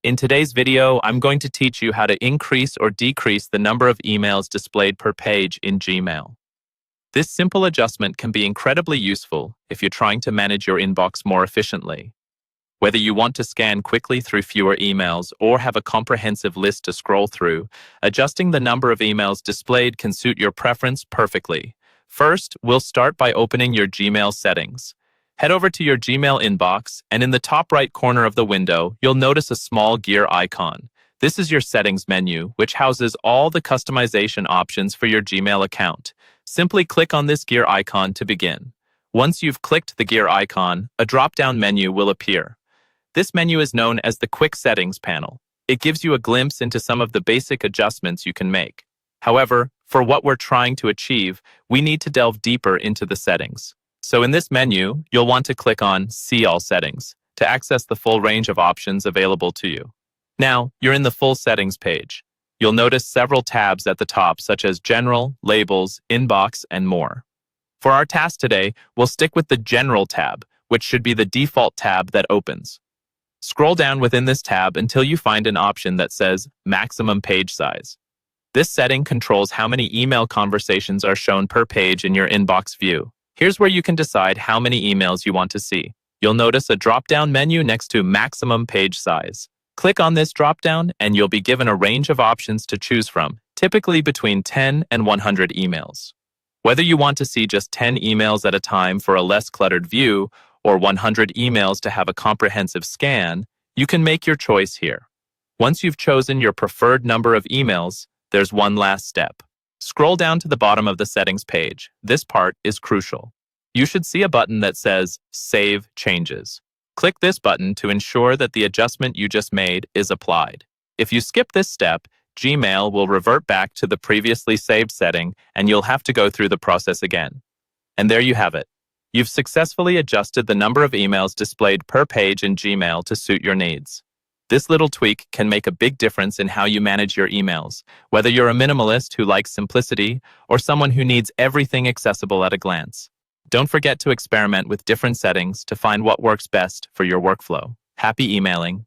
In today's video, I'm going to teach you how to increase or decrease the number of emails displayed per page in Gmail. This simple adjustment can be incredibly useful if you're trying to manage your inbox more efficiently. Whether you want to scan quickly through fewer emails or have a comprehensive list to scroll through, adjusting the number of emails displayed can suit your preference perfectly. First, we'll start by opening your Gmail settings. Head over to your Gmail inbox, and in the top right corner of the window, you'll notice a small gear icon. This is your settings menu, which houses all the customization options for your Gmail account. Simply click on this gear icon to begin. Once you've clicked the gear icon, a drop-down menu will appear. This menu is known as the Quick Settings panel. It gives you a glimpse into some of the basic adjustments you can make. However, for what we're trying to achieve, we need to delve deeper into the settings. So in this menu, you'll want to click on See All Settings to access the full range of options available to you. Now, you're in the full settings page. You'll notice several tabs at the top, such as General, Labels, Inbox, and more. For our task today, we'll stick with the General tab, which should be the default tab that opens. Scroll down within this tab until you find an option that says Maximum Page Size. This setting controls how many email conversations are shown per page in your inbox view. Here's where you can decide how many emails you want to see. You'll notice a drop-down menu next to Maximum Page Size. Click on this drop-down and you'll be given a range of options to choose from, typically between 10 and 100 emails. Whether you want to see just 10 emails at a time for a less cluttered view or 100 emails to have a comprehensive scan, you can make your choice here. Once you've chosen your preferred number of emails, there's one last step. Scroll down to the bottom of the settings page. This part is crucial. You should see a button that says Save Changes. Click this button to ensure that the adjustment you just made is applied. If you skip this step, Gmail will revert back to the previously saved setting and you'll have to go through the process again. And there you have it. You've successfully adjusted the number of emails displayed per page in Gmail to suit your needs. This little tweak can make a big difference in how you manage your emails, whether you're a minimalist who likes simplicity or someone who needs everything accessible at a glance. Don't forget to experiment with different settings to find what works best for your workflow. Happy emailing!